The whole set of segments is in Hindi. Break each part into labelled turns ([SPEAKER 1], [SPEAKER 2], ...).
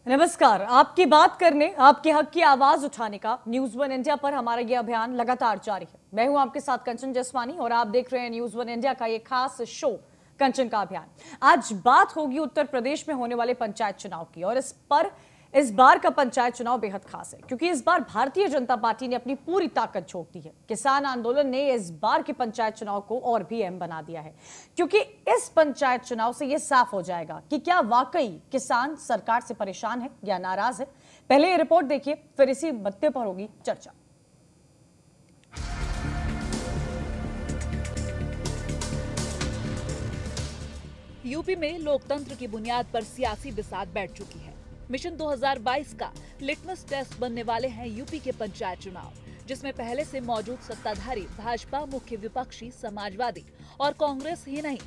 [SPEAKER 1] नमस्कार। आपकी बात करने, आपके हक की आवाज उठाने का न्यूज वन इंडिया पर हमारा यह अभियान लगातार जारी है। मैं हूं आपके साथ कंचन जसवानी और आप देख रहे हैं न्यूज वन इंडिया का ये खास शो कंचन का अभियान। आज बात होगी उत्तर प्रदेश में होने वाले पंचायत चुनाव की और इस बार का पंचायत चुनाव बेहद खास है क्योंकि इस बार भारतीय जनता पार्टी ने अपनी पूरी ताकत झोंक दी है। किसान आंदोलन ने इस बार के पंचायत चुनाव को और भी अहम बना दिया है क्योंकि इस पंचायत चुनाव से यह साफ हो जाएगा कि क्या वाकई किसान सरकार से परेशान है या नाराज है। पहले ये रिपोर्ट देखिए, फिर इसी मुद्दे पर होगी चर्चा।
[SPEAKER 2] यूपी में लोकतंत्र की बुनियाद पर सियासी बिसात बैठ चुकी है। मिशन 2022 का लिटमस टेस्ट बनने वाले हैं यूपी के पंचायत चुनाव, जिसमें पहले से मौजूद सत्ताधारी भाजपा, मुख्य विपक्षी समाजवादी और कांग्रेस ही नहीं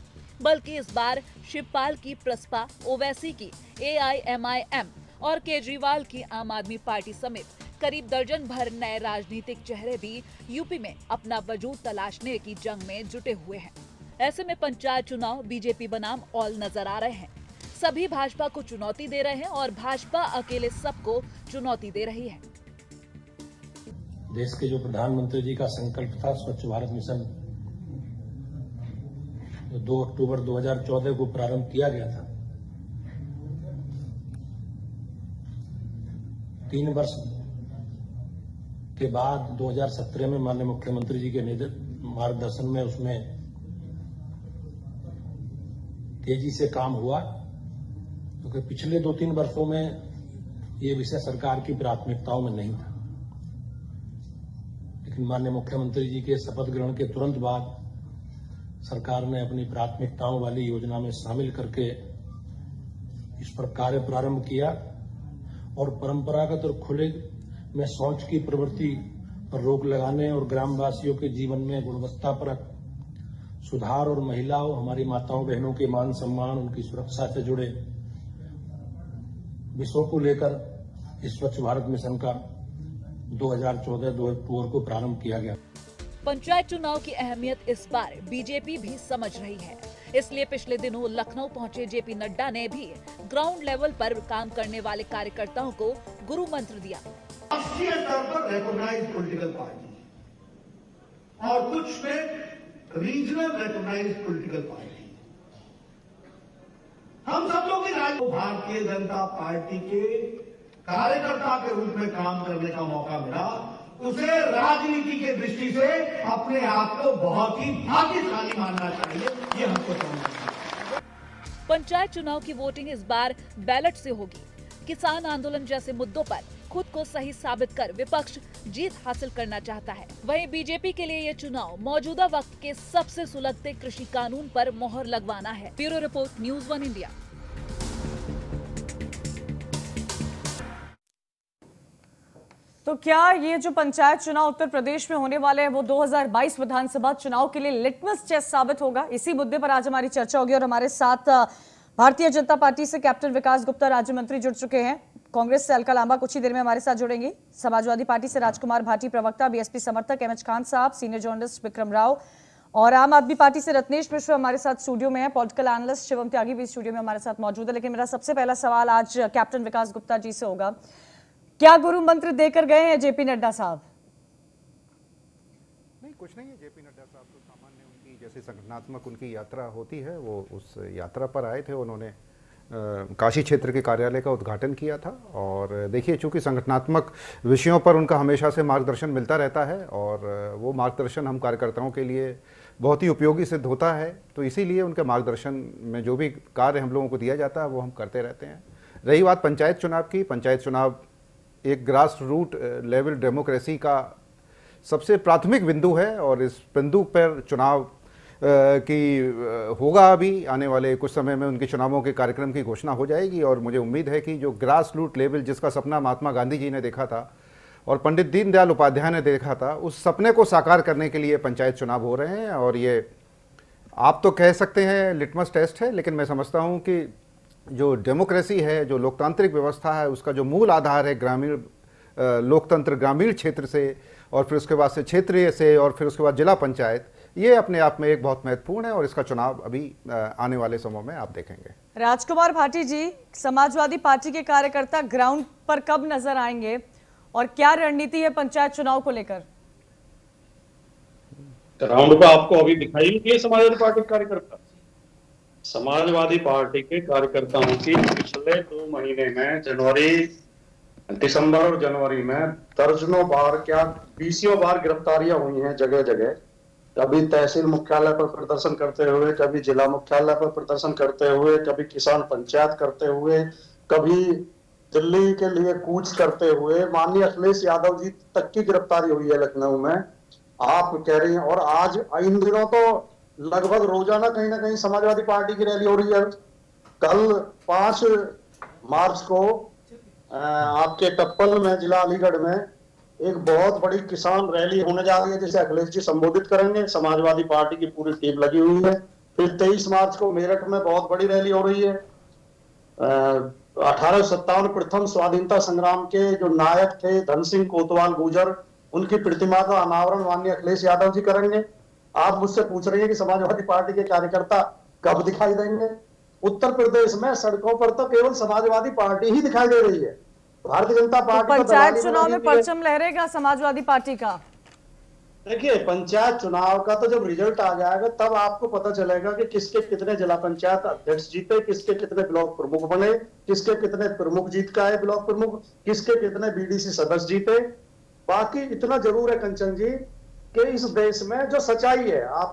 [SPEAKER 2] बल्कि इस बार शिवपाल की प्रसपा, ओवैसी की AIMIM और केजरीवाल की आम आदमी पार्टी समेत करीब दर्जन भर नए राजनीतिक चेहरे भी यूपी में अपना वजूद तलाशने की जंग में जुटे हुए हैं। ऐसे में पंचायत चुनाव बीजेपी बनाम ऑल नजर आ रहे हैं। सभी भाजपा को चुनौती दे रहे हैं और भाजपा अकेले सबको चुनौती दे रही है।
[SPEAKER 3] देश के जो प्रधानमंत्री जी का संकल्प था स्वच्छ भारत मिशन, जो 2 अक्टूबर 2014 को प्रारंभ किया गया था, 3 वर्ष के बाद 2017 में माननीय मुख्यमंत्री जी के मार्गदर्शन में उसमें तेजी से काम हुआ, क्योंकि पिछले 2-3 वर्षों में ये विषय सरकार की प्राथमिकताओं में नहीं था। लेकिन माननीय मुख्यमंत्री जी के शपथ ग्रहण के तुरंत बाद सरकार ने अपनी प्राथमिकताओं वाली योजना में शामिल करके इस पर कार्य प्रारंभ किया और परंपरागत और खुले में शौच की प्रवृत्ति पर रोक लगाने और ग्रामवासियों के जीवन में गुणवत्तापरक सुधार और महिलाओं, हमारी माताओं बहनों के मान सम्मान, उनकी सुरक्षा से जुड़े विषयों को लेकर इस स्वच्छ भारत मिशन का 2014 2 अक्टूबर को प्रारंभ किया गया।
[SPEAKER 2] पंचायत चुनाव की अहमियत इस बार बीजेपी भी समझ रही है, इसलिए पिछले दिनों लखनऊ पहुंचे जेपी नड्डा ने भी ग्राउंड लेवल पर काम करने वाले कार्यकर्ताओं को गुरु मंत्र दिया।
[SPEAKER 4] राष्ट्रीय स्तर पर रिकॉग्नाइज्ड पॉलिटिकल पार्टी और कुछ में रीजनल रिकॉग्नाइज्ड पॉलिटिकल पार्टी, हम सब लोग भारतीय जनता पार्टी के कार्यकर्ता के रूप में काम करने का मौका मिला, उसे राजनीति के दृष्टि से अपने आप को बहुत ही भाग्यशाली मानना चाहिए, ये हमको समझना चाहिए।
[SPEAKER 2] पंचायत चुनाव की वोटिंग इस बार बैलेट से होगी। किसान आंदोलन जैसे मुद्दों पर खुद को सही साबित कर विपक्ष जीत हासिल करना चाहता है। वहीं बीजेपी के लिए ये चुनाव मौजूदा वक्त के सबसे सुलगते कृषि कानून पर मोहर लगवाना है। Bureau report, news one India.
[SPEAKER 1] तो क्या ये जो पंचायत चुनाव उत्तर प्रदेश में होने वाले हैं वो 2022 विधानसभा चुनाव के लिए लिटमस टेस्ट साबित होगा? इसी मुद्दे पर आज हमारी चर्चा होगी और हमारे साथ भारतीय जनता पार्टी से कैप्टन विकास गुप्ता राज्य मंत्री जुड़ चुके हैं। कांग्रेस से अलका लांबा कुछ ही देर में हमारे साथ जुड़ेंगे। समाजवादी पार्टी से राजकुमार भाटी प्रवक्ता, बीएसपी समर्थक MH खान साहब, सीनियर जर्नलिस्ट विक्रम राव और आम आदमी पार्टी से रत्नेश मिश्र हमारे साथ स्टूडियो में है। पॉलिटिकल एनालिस्ट शिवम त्यागी भी स्टूडियो में हमारे साथ मौजूद है। लेकिन मेरा सबसे पहला सवाल आज कैप्टन विकास गुप्ता जी से होगा, क्या गुरु मंत्र देकर गए हैं जेपी नड्डा साहब?
[SPEAKER 5] नहीं, कुछ नहीं है। जेपी नड्डा साहब तो सामान्य उनकी जैसे संगठनात्मक उनकी यात्रा होती है, वो उस यात्रा पर आए थे। उन्होंने काशी क्षेत्र के कार्यालय का उद्घाटन किया था और देखिए, चूंकि संगठनात्मक विषयों पर उनका हमेशा से मार्गदर्शन मिलता रहता है और वो मार्गदर्शन हम कार्यकर्ताओं के लिए बहुत ही उपयोगी सिद्ध होता है, तो इसीलिए उनके मार्गदर्शन में जो भी कार्य हम लोगों को दिया जाता है वो हम करते रहते हैं। रही बात पंचायत चुनाव की, पंचायत चुनाव एक ग्रास रूट लेवल डेमोक्रेसी का सबसे प्राथमिक बिंदु है और इस बिंदु पर चुनाव की होगा। अभी आने वाले कुछ समय में उनके चुनावों के कार्यक्रम की घोषणा हो जाएगी और मुझे उम्मीद है कि जो ग्रास रूट लेवल जिसका सपना महात्मा गांधी जी ने देखा था और पंडित दीनदयाल उपाध्याय ने देखा था, उस सपने को साकार करने के लिए पंचायत चुनाव हो रहे हैं। और ये आप तो कह सकते हैं लिटमस टेस्ट है, लेकिन मैं समझता हूँ कि जो डेमोक्रेसी है, जो लोकतांत्रिक व्यवस्था है, उसका जो मूल आधार है ग्रामीण लोकतंत्र, ग्रामीण क्षेत्र से और फिर उसके बाद से क्षेत्रीय से और फिर उसके बाद जिला पंचायत, ये अपने आप में एक बहुत महत्वपूर्ण है और इसका चुनाव अभी आने वाले समय में आप देखेंगे।
[SPEAKER 1] राजकुमार भाटी जी, समाजवादी पार्टी के कार्यकर्ता ग्राउंड पर कब नजर आएंगे और क्या रणनीति है पंचायत चुनाव को लेकर?
[SPEAKER 6] ग्राउंड पे आपको अभी दिखाई नहीं दिए समाजवादी पार्टी के कार्यकर्ता। समाजवादी पार्टी के कार्यकर्ताओं की पिछले 2 महीने में दिसंबर और जनवरी में दर्जनों बार, क्या 20 बार गिरफ्तारियां हुई हैं जगह जगह। कभी तहसील मुख्यालय पर प्रदर्शन करते हुए, कभी जिला मुख्यालय पर प्रदर्शन करते हुए, कभी किसान पंचायत करते हुए, कभी दिल्ली के लिए कूच करते हुए। माननीय अखिलेश यादव जी तक की गिरफ्तारी हुई है लखनऊ में, आप कह रही हैं। और आज इन दिनों तो लगभग रोजाना कहीं ना कहीं समाजवादी पार्टी की रैली हो रही है। कल 5 मार्च को आपके टप्पल में, जिला अलीगढ़ में एक बहुत बड़ी किसान रैली होने जा रही है, जिसे अखिलेश जी संबोधित करेंगे। समाजवादी पार्टी की पूरी टीम लगी हुई है। फिर 23 मार्च को मेरठ में बहुत बड़ी रैली हो रही है। 1857 प्रथम स्वाधीनता संग्राम के जो नायक थे धन सिंह कोतवाल गुर्जर, उनकी प्रतिमा का अनावरण माननीय अखिलेश यादव जी करेंगे। आप मुझसे पूछ रही है कि समाजवादी पार्टी के कार्यकर्ता कब दिखाई देंगे? उत्तर प्रदेश में सड़कों पर तो केवल समाजवादी पार्टी ही दिखाई दे रही है। भारतीय जनता पार्टी
[SPEAKER 1] पंचायत चुनाव में परचम लहरेगा समाजवादी पार्टी का।
[SPEAKER 6] देखिए, पंचायत चुनाव का तो जब रिजल्ट आ जाएगा तब आपको पता चलेगा कि किसके कितने जिला पंचायत अध्यक्ष जीते, किसके कितने ब्लॉक प्रमुख बने, किसके कितने प्रमुख जीत का है ब्लॉक प्रमुख, किसके कितने बीडीसी सदस्य जीते। बाकी इतना जरूर है कंचन जी कि इस देश में जो सच्चाई है, आप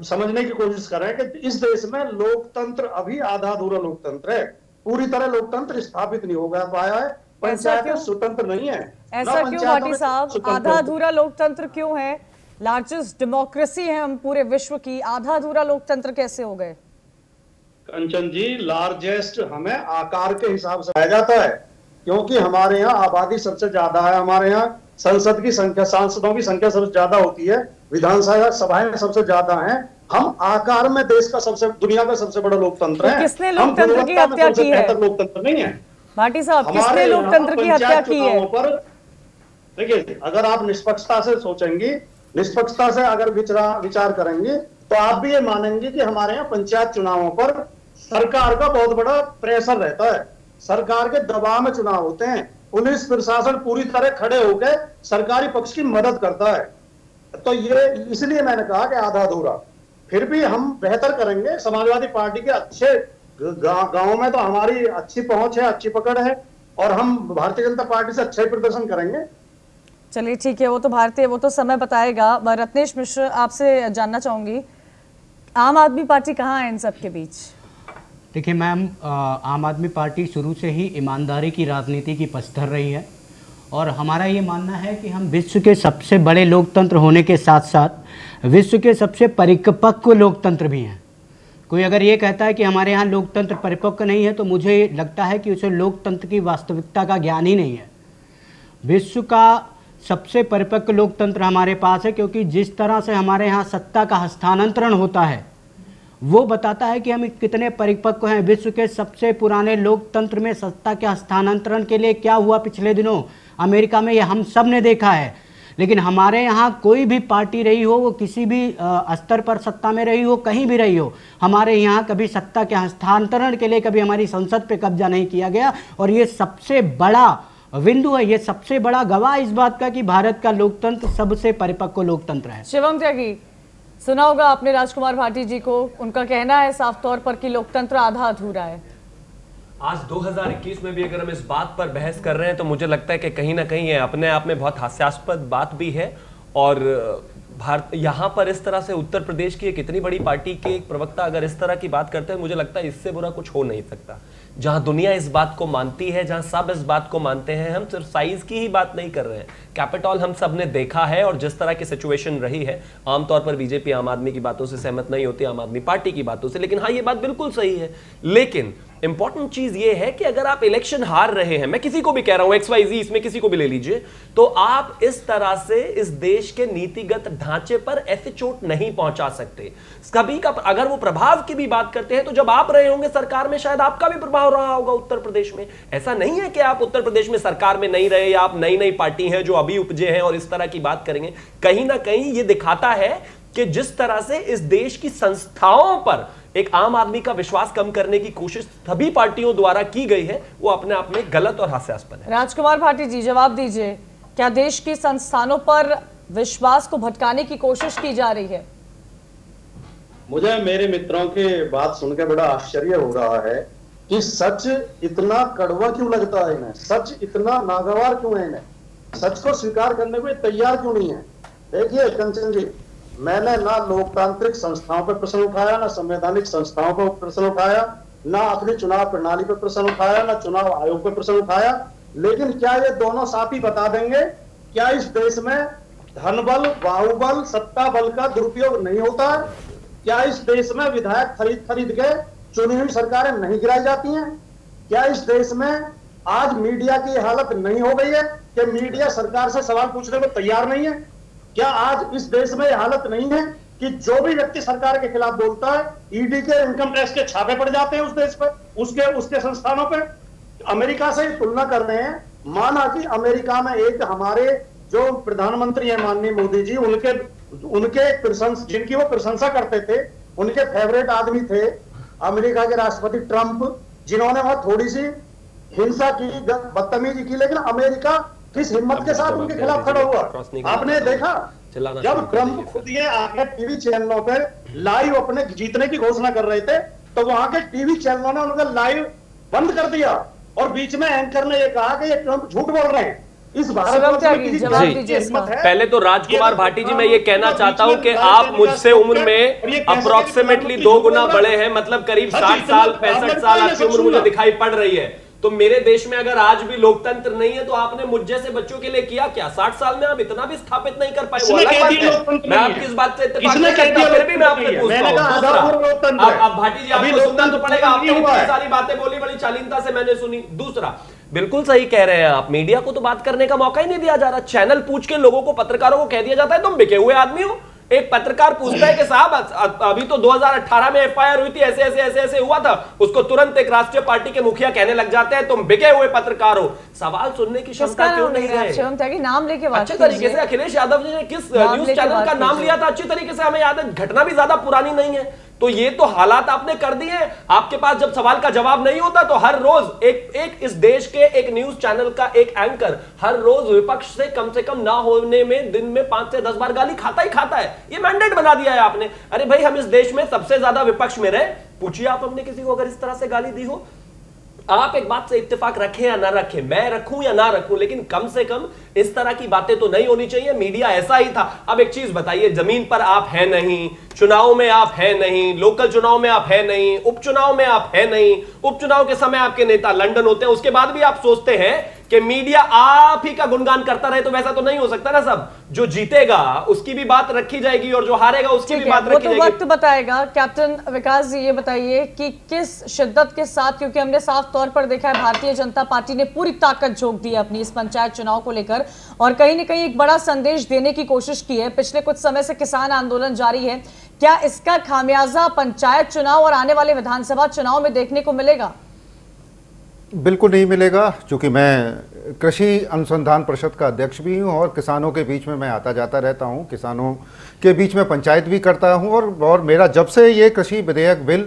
[SPEAKER 6] समझने की कोशिश करें कि इस देश में लोकतंत्र अभी आधा अधूरा लोकतंत्र है। पूरी तरह लोकतंत्र स्थापित नहीं हो पाया है। पंचायत स्वतंत्र नहीं है।
[SPEAKER 1] ऐसा क्यों भाटी साहब? आधा अधूरा लोकतंत्र क्यों है? लार्जेस्ट डेमोक्रेसी है हम पूरे विश्व की, आधा अधूरा लोकतंत्र कैसे हो गए?
[SPEAKER 6] कंचन जी, लार्जेस्ट हमें आकार के हिसाब से पाया जाता है, क्योंकि हमारे यहाँ आबादी सबसे ज्यादा है। हमारे यहाँ संसद की संख्या, सांसदों की संख्या सबसे ज्यादा होती है, विधानसभा सभाएं सबसे ज्यादा हैं। हम आकार में देश का दुनिया का सबसे बड़ा लोकतंत्र है।
[SPEAKER 1] किसने लोकतंत्र की हत्या की है?
[SPEAKER 6] लोकतंत्र नहीं है
[SPEAKER 1] भाटी साहब, किसने लोकतंत्र की हत्या की है?
[SPEAKER 6] देखिए, अगर आप निष्पक्षता से सोचेंगी, निष्पक्षता से अगर विचार करेंगे, तो आप भी ये मानेंगे कि हमारे यहाँ पंचायत चुनावों पर सरकार का बहुत बड़ा प्रेशर रहता है। सरकार के दबाव में चुनाव होते हैं। पुलिस प्रशासन पूरी तरह खड़े होकर सरकारी पक्ष की मदद करता है। तो ये इसलिए मैंने कहा कि आधा अधूरा। फिर भी हम बेहतर करेंगे। समाजवादी पार्टी के अच्छे गांव में तो हमारी अच्छी पहुंच है, अच्छी पकड़ है, और हम भारतीय जनता पार्टी से अच्छा ही प्रदर्शन करेंगे।
[SPEAKER 1] चलिए ठीक है, वो तो समय बताएगा। रत्नेश मिश्र, आपसे जानना चाहूंगी, आम आदमी पार्टी कहाँ है इन सब के बीच?
[SPEAKER 7] देखिए मैम, आम आदमी पार्टी शुरू से ही ईमानदारी की राजनीति की पक्षधर रही है, और हमारा ये मानना है कि हम विश्व के सबसे बड़े लोकतंत्र होने के साथ साथ विश्व के सबसे परिपक्व लोकतंत्र भी हैं। कोई अगर ये कहता है कि हमारे यहाँ लोकतंत्र परिपक्व नहीं है, तो मुझे लगता है कि उसे लोकतंत्र की वास्तविकता का ज्ञान ही नहीं है। विश्व का सबसे परिपक्व लोकतंत्र हमारे पास है, क्योंकि जिस तरह से हमारे यहाँ सत्ता का हस्तांतरण होता है वो बताता है कि हम कितने परिपक्व हैं। विश्व के सबसे पुराने लोकतंत्र में सत्ता के हस्तांतरण के लिए क्या हुआ पिछले दिनों अमेरिका में, ये हम सब ने देखा है। लेकिन हमारे यहाँ कोई भी पार्टी रही हो, वो किसी भी स्तर पर सत्ता में रही हो, कहीं भी रही हो, हमारे यहाँ कभी सत्ता के हस्तांतरण के लिए कभी हमारी संसद पे कब्जा नहीं किया गया। और ये सबसे बड़ा बिंदु है, ये सबसे बड़ा गवाह इस बात का कि भारत का लोकतंत्र सबसे परिपक्व लोकतंत्र है।
[SPEAKER 1] शिवम त्यागी, सुना होगा आपने राजकुमार भाटी जी को, उनका कहना है साफ तौर पर कि लोकतंत्र आधा अधूरा है।
[SPEAKER 8] आज 2021 में भी अगर हम इस बात पर बहस कर रहे हैं तो मुझे लगता है कि कहीं ना कहीं ये अपने आप में बहुत हास्यास्पद बात भी है। और भारत यहाँ पर इस तरह से उत्तर प्रदेश की एक इतनी बड़ी पार्टी के एक प्रवक्ता अगर इस तरह की बात करते हैं, मुझे लगता है इससे बुरा कुछ हो नहीं सकता। जहां दुनिया इस बात को मानती है, जहां सब इस बात को मानते हैं, हम सिर्फ साइज की ही बात नहीं कर रहे हैं। कैपिटॉल हम सब ने देखा है, और जिस तरह की सिचुएशन रही है, आमतौर पर बीजेपी आम आदमी की बातों से सहमत नहीं होती, आम आदमी पार्टी की बातों से, लेकिन हाँ, ये बात बिल्कुल सही है। लेकिन इंपॉर्टेंट चीज ये है कि अगर आप इलेक्शन हार रहे हैं, मैं किसी को भी कह रहा हूं, XYZ, इसमें किसी को भी ले लीजिए, तो आप इस तरह से इस देश के नीतिगत ढांचे पर ऐसे चोट नहीं पहुंचा सकते। कभी का अगर वो प्रभाव की भी बात करते हैं, तो जब आप रहे होंगे सरकार में, शायद आपका भी प्रभाव रहा होगा उत्तर प्रदेश में। ऐसा नहीं है कि आप उत्तर प्रदेश में सरकार में नहीं रहे, या आप नई नई पार्टी हैं जो अभी उपजे हैं और इस तरह की बात करेंगे। कहीं ना कहीं ये दिखाता है कि जिस तरह से इस देश की संस्थाओं पर एक आम आदमी का विश्वास कम करने की कोशिश सभी पार्टियों द्वारा की गई है, वो अपने आप में गलत और हास्यास्पद है।
[SPEAKER 1] राजकुमार भाटी जी, जवाब दीजिए, क्या देश की संस्थानों पर विश्वास को भटकाने की कोशिश की जा रही है?
[SPEAKER 6] मुझे मेरे मित्रों की बात सुनकर बड़ा आश्चर्य हो रहा है कि सच इतना कड़वा क्यों लगता है इन्हें, सच इतना नागवार क्यों है इन्हें, सच को स्वीकार करने को तैयार क्यों नहीं है। देखिए कंचन जी, मैंने ना लोकतांत्रिक संस्थाओं पर प्रश्न उठाया, ना संवैधानिक संस्थाओं पर प्रश्न उठाया, ना अपनी चुनाव प्रणाली पर प्रश्न उठाया, ना चुनाव आयोग पर प्रश्न उठाया। लेकिन क्या ये दोनों साथ ही बता देंगे क्या इस देश में धन बल, बाहुबल, सत्ता बल का दुरुपयोग नहीं होता है? क्या इस देश में विधायक खरीद के चुनी हुई सरकारें नहीं गिराई जाती हैं? क्या इस देश में आज मीडिया की हालत नहीं हो गई है कि मीडिया सरकार से सवाल पूछने को तैयार नहीं है? क्या आज इस देश में यह हालत नहीं है कि जो भी व्यक्ति सरकार के खिलाफ बोलता है, ईडी के, इनकम टैक्स के छापे पड़ जाते हैं उस देश पर, उसके संस्थानों पर? अमेरिका से तुलना कर रहे हैं, माना कि अमेरिका में एक हमारे जो प्रधानमंत्री है माननीय मोदी जी, जिनकी वो प्रशंसा करते थे, उनके फेवरेट आदमी थे अमेरिका के राष्ट्रपति ट्रंप, जिन्होंने वहां थोड़ी सी हिंसा की, बदतमीजी की, लेकिन अमेरिका किस हिम्मत के साथ उनके खिलाफ खड़ा हुआ आपने देखा? जब ट्रंप खुद ये आके टीवी चैनलों पे लाइव अपने जीतने की घोषणा कर रहे थे, तो वहां के टीवी चैनलों ने उनका लाइव बंद कर दिया और बीच में एंकर ने ये कहा कि ये ट्रंप झूठ बोल रहे हैं। इस भारत में
[SPEAKER 8] पहले तो राजकुमार भाटी जी, मैं ये कहना चाहता हूं कि आप मुझसे उम्र में अप्रोक्सीमेटली 2 गुना बड़े हैं, मतलब करीब 60 साल 65 साल आपकी उम्र मुझे दिखाई पड़ रही है। तो मेरे देश में अगर आज भी लोकतंत्र नहीं है तो आपने मुझ जैसे बच्चों के लिए किया क्या? 60 साल में आप इतना भी स्थापित नहीं कर पाए, वो अलग बात है। मैं आपकी इस बात से इत्तेफाक नहीं करता, फिर भी मैं आपसे पूछता हूं। अब भाटी जी, आपको सुनना तो पड़ेगा, आपने इतनी सारी बातें बोली, बड़ी शालीनता से मैंने सुनी। दूसरा, बिल्कुल सही कह रहे हैं आप, मीडिया को तो बात करने का मौका ही नहीं दिया जा रहा। चैनल पूछ के लोगों को, पत्रकारों को कह दिया जाता है तुम बिके हुए आदमी हो। एक पत्रकार पूछता है कि साहब अभी तो 2018 में एफआईआर हुई थी, ऐसे ऐसे ऐसे ऐसे हुआ था, उसको तुरंत एक राष्ट्रीय पार्टी के मुखिया कहने लग जाते हैं तुम बिके हुए पत्रकार हो। सवाल सुनने की क्षमता क्यों नहीं रहे?
[SPEAKER 1] नाम लेके
[SPEAKER 8] अच्छे तरीके से अखिलेश यादव जी ने किस न्यूज चैनल का नाम लिया था अच्छी तरीके से हमें याद है, घटना भी ज्यादा पुरानी नहीं है। तो ये तो हालात आपने कर दिए हैं। आपके पास जब सवाल का जवाब नहीं होता तो हर रोज एक इस देश के एक न्यूज चैनल का एक एंकर हर रोज विपक्ष से कम ना होने में दिन में 5 से 10 बार गाली खाता ही खाता है। ये मैंडेट बना दिया है आपने। अरे भाई, हम इस देश में सबसे ज्यादा विपक्ष में रहे, पूछिए आप हमने किसी को अगर इस तरह से गाली दी हो। आप एक बात से इत्तेफाक रखें या ना रखें, मैं रखूं या ना रखूं, लेकिन कम से कम इस तरह की बातें तो नहीं होनी चाहिए। मीडिया ऐसा ही था। अब एक चीज बताइए, जमीन पर आप है नहीं, चुनाव में आप है नहीं, लोकल चुनाव में आप है नहीं, उपचुनाव में आप है नहीं, उपचुनाव के समय आपके नेता लंदन होते हैं, उसके बाद भी आप सोचते हैं कि मीडिया आप ही का गुणगान करता रहे, तो वैसा तो नहीं हो सकता ना। सब जो जीतेगा उसकी भी बात रखी जाएगी और जो हारेगा उसकी भी बात रखी जाएगी।
[SPEAKER 1] वक्त बताएगा। कैप्टन विकास जी, ये बताइए कि किस शिद्दत के साथ, क्योंकि हमने साफ तौर पर देखा है भारतीय जनता पार्टी ने पूरी ताकत झोंक दी है अपनी इस पंचायत चुनाव को लेकर और कहीं न कहीं एक बड़ा संदेश देने की कोशिश की है। पिछले कुछ समय से किसान आंदोलन जारी है, क्या इसका खामियाजा पंचायत चुनाव और आने वाले विधानसभा चुनाव में देखने को मिलेगा?
[SPEAKER 5] बिल्कुल नहीं मिलेगा, क्योंकि मैं कृषि अनुसंधान परिषद का अध्यक्ष भी हूं और किसानों के बीच में मैं आता जाता रहता हूं, किसानों के बीच में पंचायत भी करता हूं और मेरा जब से ये कृषि विधेयक बिल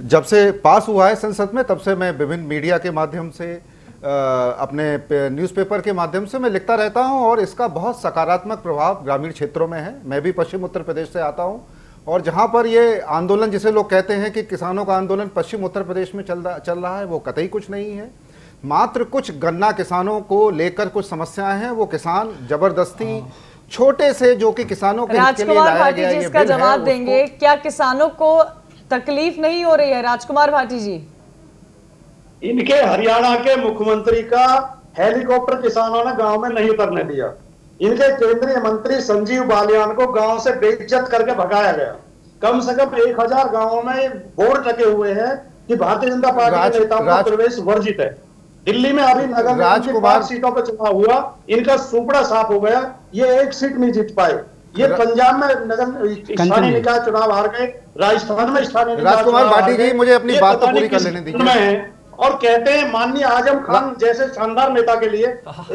[SPEAKER 5] जब से पास हुआ है संसद में, तब से मैं विभिन्न मीडिया के माध्यम से अपने न्यूज़पेपर के माध्यम से मैं लिखता रहता हूं और इसका बहुत सकारात्मक प्रभाव ग्रामीण क्षेत्रों में है। मैं भी पश्चिम उत्तर प्रदेश से आता हूं और जहां पर ये आंदोलन, जिसे लोग कहते हैं कि किसानों का आंदोलन पश्चिम उत्तर प्रदेश में चल रहा है, वो कतई कुछ नहीं है। मात्र कुछ गन्ना किसानों को लेकर कुछ समस्याएं हैं, वो किसान जबरदस्ती छोटे से जो कि किसानों के लिए लाया गया ये
[SPEAKER 1] इसका जवाब देंगे। क्या किसानों को तकलीफ नहीं हो रही है? राजकुमार भाटी जी,
[SPEAKER 6] इनके हरियाणा के मुख्यमंत्री का हेलीकॉप्टर किसानों ने गांव में नहीं उतरने दिया। इनके केंद्रीय मंत्री संजीव बालियान को गांव से बेइज्जत करके भगाया गया। कम से कम 1000 गांवों में बोर्ड लगे हुए हैं कि भारतीय जनता पार्टी के नेताओं का प्रवेश वर्जित है। दिल्ली में अभी नगर निगम की 5 सीटों पर चुनाव हुआ, इनका सुपड़ा साफ हो गया, ये 1 सीट नहीं जीत पाए। ये पंजाब में नगर स्थानीय निकाय चुनाव हार गए, राजस्थान में स्थानीय निकाय
[SPEAKER 5] राजकुमार भाटी जी, मुझे अपनी बात तो पूरी कर लेने दीजिए।
[SPEAKER 6] और कहते हैं माननीय आजम खान जैसे शानदार नेता के लिए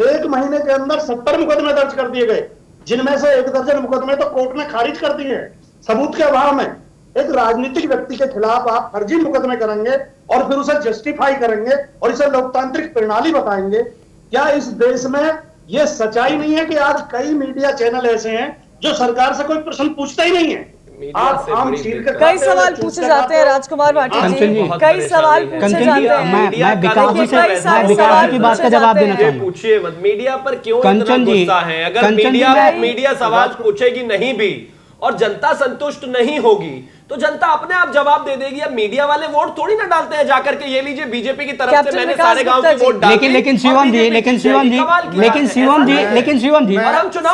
[SPEAKER 6] 1 महीने के अंदर 70 मुकदमे दर्ज कर दिए गए। जिनमें से 1 दर्जन मुकदमे तो कोर्ट ने खारिज कर दिए हैं सबूत के अभाव में। एक राजनीतिक व्यक्ति के खिलाफ आप फर्जी मुकदमे करेंगे और फिर उसे जस्टिफाई करेंगे और इसे लोकतांत्रिक प्रणाली बताएंगे। क्या इस देश में यह सच्चाई नहीं है कि आज कई मीडिया चैनल ऐसे हैं जो सरकार से कोई प्रश्न पूछता ही नहीं है? आप आम छील कर
[SPEAKER 1] कई सवाल पूछे जाते हैं राजकुमार भाटी जी, कई सवाल पूछे जाते हैं।
[SPEAKER 7] मैं विकास की बात का जवाब देना चाहूंगा।
[SPEAKER 8] पूछिए मत, मीडिया पर क्यों इतना गुस्सा है? अगर मीडिया सवाल पूछेगी नहीं भी और जनता संतुष्ट नहीं होगी तो जनता अपने आप जवाब दे देगी। अब मीडिया वाले वोट थोड़ी ना डालते हैं जाकर के, ये लीजिए बीजेपी की तरफ से मैंने सारे गांव के वोट डाले।
[SPEAKER 7] लेकिन शिवम जी
[SPEAKER 8] और हम चुनाव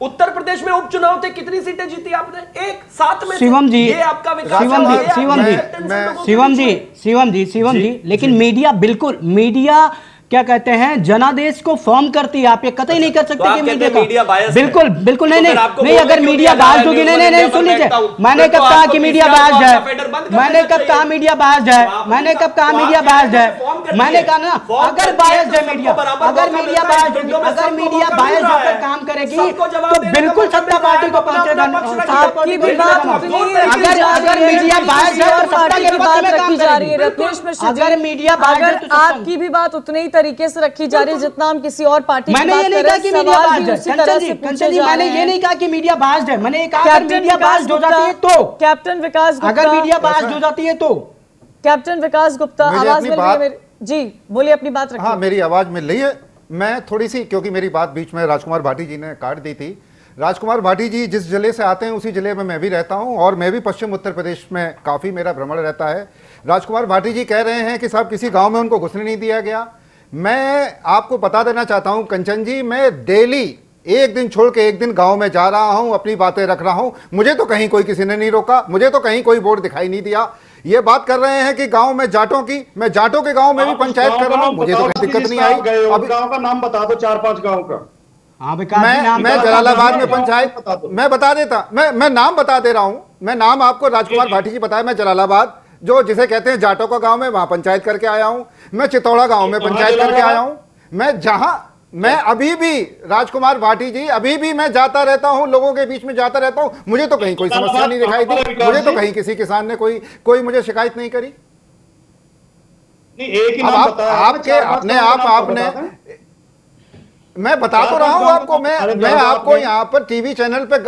[SPEAKER 8] उत्तर प्रदेश में उपचुनाव थे, कितनी सीटें जीती आपने? 1 7 में।
[SPEAKER 7] शिवम जी,
[SPEAKER 8] ये आपका विकास।
[SPEAKER 7] शिवम जी, लेकिन मीडिया बिल्कुल, मीडिया क्या कहते हैं, जनादेश को फॉर्म करती है। आप ये कतई नहीं कर सकते कि मीडिया बिल्कुल नहीं। अगर मीडिया बायस्ड होगी, नहीं सुन लीजिए, मैंने कब कहा कि मीडिया बायस्ड है? मैंने कब कहा मीडिया बायस्ड है? मैंने कब कहा मीडिया बायस्ड है? मैंने कहा ना, अगर बायस्ड है मीडिया, अगर मीडिया बायस्ड होकर काम करेगी तो बिल्कुल सत्ता पार्टी को पहुंचेगा।
[SPEAKER 1] आपकी भी बात
[SPEAKER 7] अगर मीडिया बायस्ड है तो सत्ता के पक्ष में काम
[SPEAKER 1] जा रही है। रत्नेश मिश्र जी,
[SPEAKER 7] अगर मीडिया बायस्ड है तो
[SPEAKER 1] आपकी भी बात उतनी ही तरीके से रखी जा रही है जितना हम किसी और पार्टी
[SPEAKER 7] मैंने ये नहीं कहा कि मीडिया बायस्ड है। कंचन जी, मैंने ये नहीं कहा कि मीडिया बायस्ड है। मैंने कहा अगर मीडिया बायस्ड हो जाती है तो,
[SPEAKER 1] कैप्टन विकास गुप्ता,
[SPEAKER 7] अगर मीडिया बायस्ड हो जाती है तो।
[SPEAKER 1] कैप्टन विकास गुप्ता, आवाज मिल रही है जी, बोलिए अपनी बात रखिए।
[SPEAKER 5] हाँ, मेरी आवाज मिल रही है। मैं थोड़ी सी, क्योंकि मेरी बात बीच में राजकुमार भाटी जी ने काट दी थी। राजकुमार भाटी जी जिस जिले से आते हैं उसी जिले में मैं भी रहता हूं और मैं भी पश्चिम उत्तर प्रदेश में काफ़ी मेरा भ्रमण रहता है। राजकुमार भाटी जी कह रहे हैं कि साहब किसी गांव में उनको घुसने नहीं दिया गया। मैं आपको बता देना चाहता हूं कंचन जी, मैं डेली एक दिन छोड़ के एक दिन गांव में जा रहा हूं, अपनी बातें रख रहा हूं। मुझे तो कहीं कोई किसी ने नहीं रोका, मुझे तो कहीं कोई बोर्ड दिखाई नहीं दिया। ये बात कर रहे हैं कि गांव में जाटों की, मैं जाटों के गांव में भी पंचायत कर रहा हूं, मुझे तो कोई दिक्कत नहीं आई।
[SPEAKER 6] अब गांव का नाम बता दो, 4-5 गांव का।
[SPEAKER 5] मैं जलालाबाद में पंचायत, मैं बता देता, मैं नाम बता दे रहा हूं। मैं नाम आपको राजकुमार भाटी जी बताया। मैं जलालाबाद, जो जिसे कहते हैं जाटों का गांव में, वहां पंचायत करके आया हूं। मैं चितौड़ा गांव में पंचायत करके आया हूं। मैं अभी भी, राजकुमार भाटी जी, अभी भी मैं जाता रहता हूं, लोगों के बीच में जाता रहता हूं। मुझे तो कहीं कोई समस्या नहीं दिखाई दी, मुझे तो कहीं किसी किसान ने कोई मुझे शिकायत नहीं करी। आपने मैं बता तो रहा हूं आपको, मैं आपको यहां पर टीवी चैनल पे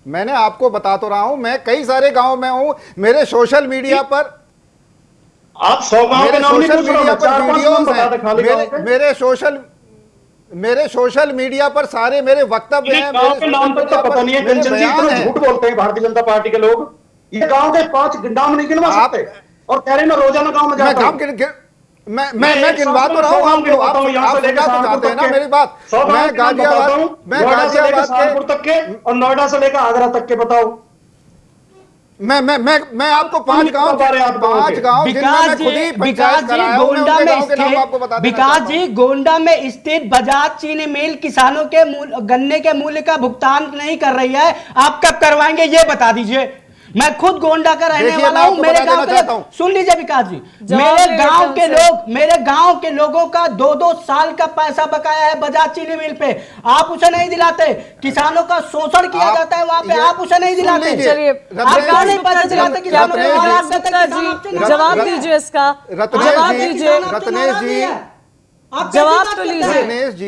[SPEAKER 5] मैंने आपको बता तो रहा हूं, मैं कई सारे गांव में हूं। मेरे सोशल मीडिया पर
[SPEAKER 6] आप 100 गांव के नाम नहीं पूछ रहे, 4-5 नाम बता दे खाली गांव के।
[SPEAKER 5] मेरे सोशल मीडिया पर सारे मेरे वक्तव्य हैं।
[SPEAKER 6] गांव के नाम तक तो पता नहीं है कंचन जी, इतना झूठ बोलते हैं भारतीय जनता पार्टी के लोग। ये गांव के 5 नाम नहीं गिनवा सकते और कह रहे हैं मैं रोजाना गांव में जाता हूं।
[SPEAKER 5] मैं गिनवा तो रहा हूं आपको, आप चाहते हैं ना मेरी बात। मैं गाजियाबाद
[SPEAKER 6] कानपुर तक के और नोएडा से लेकर आगरा तक के बताओ।
[SPEAKER 5] मैं आपको 5 गांव
[SPEAKER 7] विकास जी, गोंडा में स्थित बजाज चीनी मिल किसानों के गन्ने के मूल्य का भुगतान नहीं कर रही है। आप कब करवाएंगे ये बता दीजिए। मैं खुद गोंडा का रहने वाला हूं। मेरे गांव के, सुन लीजिए विकास जी, मेरे गांव के लोगों का 2-2 साल का पैसा बकाया है बजाज चीनी मिल पे। आप उसे नहीं दिलाते। किसानों का शोषण किया जाता है वहां पे, आप उसे नहीं दिलाते।
[SPEAKER 1] चलिए, आप नहीं पैसा दिलाते किसानों को। जवाब दीजिए इसका, जवाब दीजिए
[SPEAKER 5] रत्नेश जी,
[SPEAKER 1] जवाब तो लीजिए।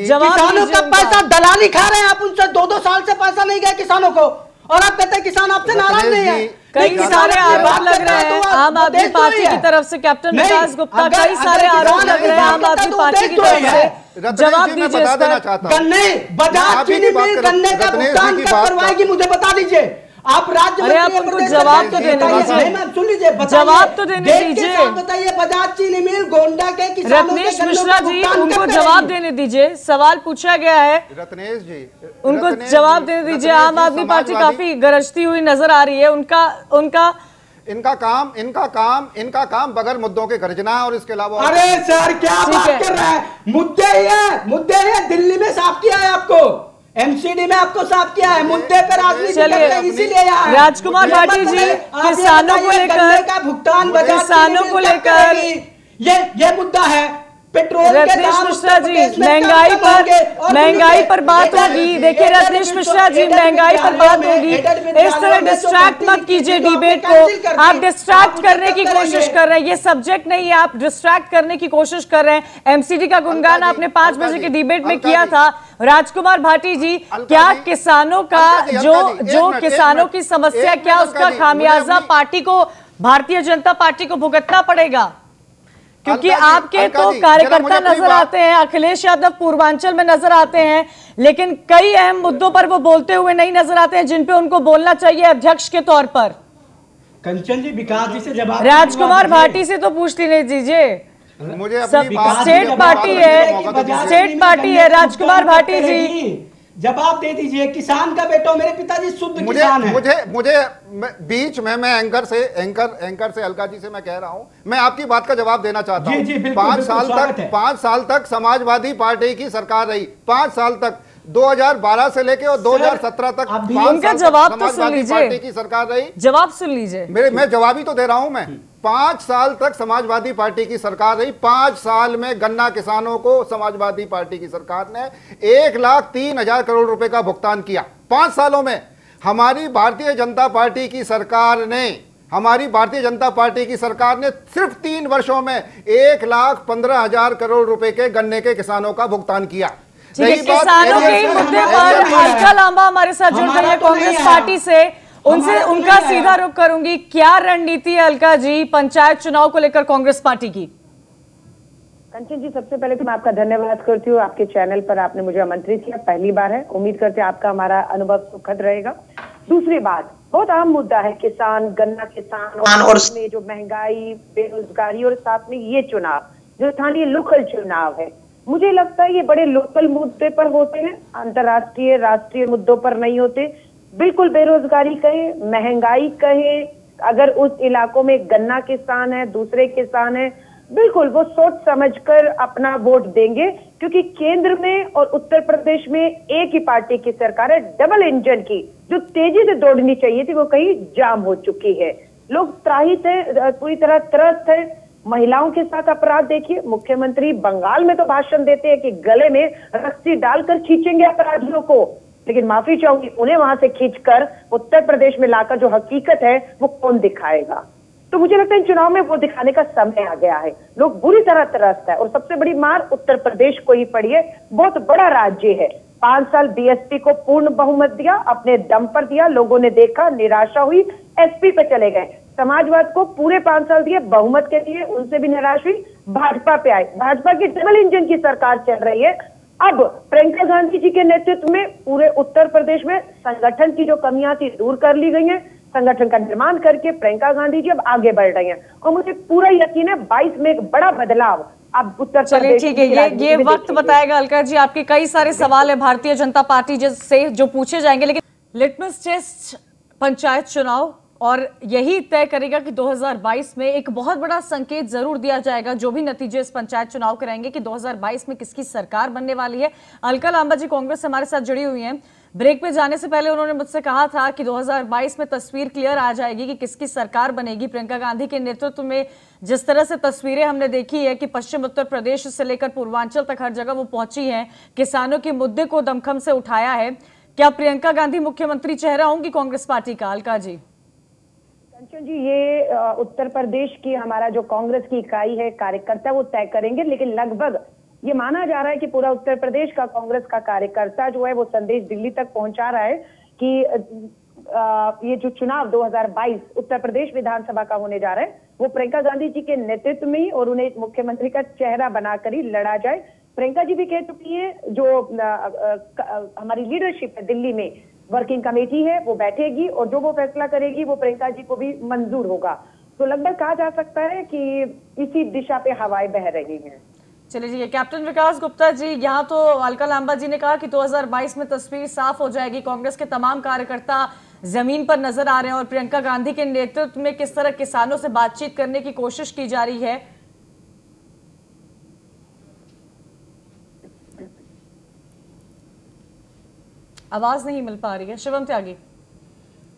[SPEAKER 7] किसानों का पैसा दलाली खा रहे हैं आप। उनसे 2-2 साल से पैसा नहीं गया किसानों को और आप कहते हैं किसान आपसे नाराज नहीं है।
[SPEAKER 1] कई सारे आरोप लग रहे हैं आम आदमी पार्टी की तरफ से। कैप्टन विकास गुप्ता, कई सारे आरोप लग रहे हैं आम आदमी पार्टी की तरफ से। जवाब दीजिए इस पर।
[SPEAKER 7] गन्ने, बजाज चीनी मिल गन्ने का भुगतान कब करवाएगी मुझे बता दीजिए। आप राज्य
[SPEAKER 1] में, आप उनको जवाब तो देने दीजिए,
[SPEAKER 7] सुन लीजिए,
[SPEAKER 1] जवाब तो देने दीजिए।
[SPEAKER 7] बताइए, बजाज चीनी मिल गोंडा के किसानों
[SPEAKER 1] रत्नेश मिश्रा जी, उनको जवाब देने दीजिए। सवाल पूछा गया है,
[SPEAKER 5] रत्नेश जी,
[SPEAKER 1] उनको जवाब देने दीजिए। आम आदमी पार्टी काफी गरजती हुई नजर आ रही है।
[SPEAKER 5] इनका काम बगैर मुद्दों के गरजना है और इसके अलावा।
[SPEAKER 7] अरे सर, क्या बात कर रहा है? मुद्दे हैं। दिल्ली में साफ किया है आपको, एमसीडी में आपको साफ किया है। मुद्दे पर राजनीति कर रहे हैं, इसीलिए
[SPEAKER 1] राजकुमार भाटी जी, किसानों को लेकर
[SPEAKER 7] का भुगतान
[SPEAKER 1] किसानों को लेकर
[SPEAKER 7] ये मुद्दा है।
[SPEAKER 9] पेट्रोल के
[SPEAKER 1] रत्नेश
[SPEAKER 9] दाम
[SPEAKER 1] मिश्रा जी,
[SPEAKER 9] उत्तर प्रदेश में
[SPEAKER 1] महंगाई
[SPEAKER 9] कम होंगे और
[SPEAKER 1] पर बात
[SPEAKER 9] एडेड
[SPEAKER 1] होगी। देखिए रत्नेश मिश्रा जी, महंगाई पर बात होगी। इस तरह डिस्ट्रैक्ट मत कीजिए डिबेट को। आप डिस्ट्रैक्ट करने की कोशिश कर रहे हैं, ये सब्जेक्ट नहीं है, आप डिस्ट्रैक्ट करने की कोशिश कर रहे हैं। एमसीडी का गुणगान आपने 5 बजे के डिबेट में किया था। राजकुमार भाटी जी, क्या किसानों का जो किसानों की समस्या, क्या उसका खामियाजा पार्टी को, भारतीय जनता पार्टी को भुगतना पड़ेगा? क्योंकि आपके तो कार्यकर्ता नजर आते हैं, अखिलेश यादव पूर्वांचल में नजर आते हैं, लेकिन कई अहम मुद्दों पर वो बोलते हुए नहीं नजर आते हैं जिन पे उनको बोलना चाहिए अध्यक्ष के तौर पर।
[SPEAKER 7] कंचन जी, विकास जी से जवाब
[SPEAKER 1] राजकुमार भाटी से तो पूछ लेने दीजिए।
[SPEAKER 5] मुझे
[SPEAKER 1] स्टेट पार्टी है राजकुमार भाटी जी,
[SPEAKER 7] जवाब दे दीजिए। किसान का बेटा, मेरे पिताजी शुद्ध किसान हैं।
[SPEAKER 5] मुझे बीच में मैं एंकर से अलका जी से मैं कह रहा हूं, मैं आपकी बात का जवाब देना चाहता हूं। 5 साल तक समाजवादी पार्टी की सरकार रही, 5 साल तक, 2012 से लेके और 2017 तक
[SPEAKER 1] उनका जवाब तो सुन लीजिए।
[SPEAKER 5] पार्टी की सरकार रही,
[SPEAKER 1] जवाब सुन लीजिए।
[SPEAKER 5] मैं जवाब ही तो दे रहा हूं। मैं 5 साल तक समाजवादी पार्टी की सरकार रही। 5 साल में गन्ना किसानों को समाजवादी पार्टी की सरकार ने 1,03,000 करोड़ रुपए का भुगतान किया। 5 सालों में हमारी भारतीय जनता पार्टी की सरकार ने सिर्फ 3 वर्षों में 1,15,000 करोड़ रुपए के गन्ने के किसानों का भुगतान किया।
[SPEAKER 1] किसानों के मुद्दे पर अलका लांबा हमारे साथ जुड़ रही है कांग्रेस पार्टी से, उनका सीधा रुख करूंगी। क्या रणनीति है अलका जी पंचायत चुनाव को लेकर कांग्रेस पार्टी की?
[SPEAKER 10] कंचन जी, सबसे पहले तो मैं आपका धन्यवाद करती हूँ। आपके चैनल पर आपने मुझे आमंत्रित किया, पहली बार है। उम्मीद करते हैं आपका हमारा अनुभव सुखद रहेगा। दूसरी बात, बहुत अहम मुद्दा है किसान, गन्ना किसान, और उसमें जो महंगाई, बेरोजगारी, और साथ में ये चुनाव जो स्थानीय लोकल चुनाव है, मुझे लगता है ये बड़े लोकल मुद्दे पर होते हैं, अंतर्राष्ट्रीय राष्ट्रीय मुद्दों पर नहीं होते। बिल्कुल बेरोजगारी कहे, महंगाई कहे, अगर उस इलाकों में गन्ना किसान है, दूसरे किसान है, बिल्कुल वो सोच समझकर अपना वोट देंगे, क्योंकि केंद्र में और उत्तर प्रदेश में एक ही पार्टी की सरकार है, डबल इंजन की, जो तेजी से दौड़नी चाहिए थी वो कहीं जाम हो चुकी है। लोग त्राहित है, पूरी तरह त्रस्त है। महिलाओं के साथ अपराध देखिए, मुख्यमंत्री बंगाल में तो भाषण देते हैं कि गले में रस्सी डालकर खींचेंगे अपराधियों को, लेकिन माफी चाहूंगी, उन्हें वहां से खींचकर उत्तर प्रदेश में लाकर जो हकीकत है वो कौन दिखाएगा? तो मुझे लगता है इन चुनाव में वो दिखाने का समय आ गया है। लोग बुरी तरह त्रस्त है, और सबसे बड़ी मार उत्तर प्रदेश को ही पड़ी है। बहुत बड़ा राज्य है, 5 साल बीएसपी को पूर्ण बहुमत दिया, अपने दम पर दिया, लोगों ने देखा, निराशा हुई, एसपी पे चले गए। समाजवाद को पूरे 5 साल दिए, बहुमत के दिए, उनसे भी निराश हुई, भाजपा पे आए। भाजपा की डबल इंजन की सरकार चल रही है। अब प्रियंका गांधी जी के नेतृत्व में पूरे उत्तर प्रदेश में संगठन की जो कमियां थी दूर कर ली गई हैं। संगठन का निर्माण करके प्रियंका गांधी जी अब आगे बढ़ रही हैं, और मुझे पूरा यकीन है 22 में एक बड़ा बदलाव अब उत्तर प्रदेश।
[SPEAKER 1] ठीक है, ये वक्त बताएगा अलका जी। आपके कई सारे सवाल है भारतीय जनता पार्टी से जो पूछे जाएंगे, लेकिन लिटमस टेस्ट पंचायत चुनाव, और यही तय करेगा कि 2022 में एक बहुत बड़ा संकेत जरूर दिया जाएगा, जो भी नतीजे इस पंचायत चुनाव के रहेंगे, कि 2022 में किसकी सरकार बनने वाली है। अलका लांबा जी कांग्रेस से हमारे साथ जुड़ी हुई हैं। ब्रेक पे जाने से पहले उन्होंने मुझसे कहा था कि 2022 में तस्वीर क्लियर आ जाएगी कि किसकी सरकार बनेगी। प्रियंका गांधी के नेतृत्व में जिस तरह से तस्वीरें हमने देखी है कि पश्चिम उत्तर प्रदेश से लेकर पूर्वांचल तक हर जगह वो पहुंची हैं, किसानों के मुद्दे को दमखम से उठाया है। क्या प्रियंका गांधी मुख्यमंत्री चेहरा होंगी कांग्रेस पार्टी का? अलका जी।
[SPEAKER 10] कंचन जी, ये उत्तर प्रदेश की हमारा जो कांग्रेस की इकाई है, कार्यकर्ता वो तय करेंगे, लेकिन लगभग ये माना जा रहा है कि पूरा उत्तर प्रदेश का कांग्रेस का कार्यकर्ता जो है वो संदेश दिल्ली तक पहुंचा रहा है कि ये जो चुनाव 2022 उत्तर प्रदेश विधानसभा का होने जा रहा है वो प्रियंका गांधी जी के नेतृत्व में ही, और उन्हें मुख्यमंत्री का चेहरा बनाकर ही लड़ा जाए। प्रियंका जी भी कह चुकी है, जो हमारी लीडरशिप है दिल्ली में, वर्किंग कमेटी है, वो बैठेगी और जो वो फैसला करेगी वो प्रियंका जी को भी मंजूर होगा। तो लगभग कहा जा सकता है कि इसी दिशा पे हवाएं बह रही हैं।
[SPEAKER 1] चलिए जी, कैप्टन विकास गुप्ता जी, यहाँ तो अलका लांबा जी ने कहा कि 2022 में तस्वीर साफ हो जाएगी, कांग्रेस के तमाम कार्यकर्ता जमीन पर नजर आ रहे हैं, और प्रियंका गांधी के नेतृत्व में किस तरह किसानों से बातचीत करने की कोशिश की जा रही है। आवाज नहीं मिल पा रही है। शिवम त्यागी।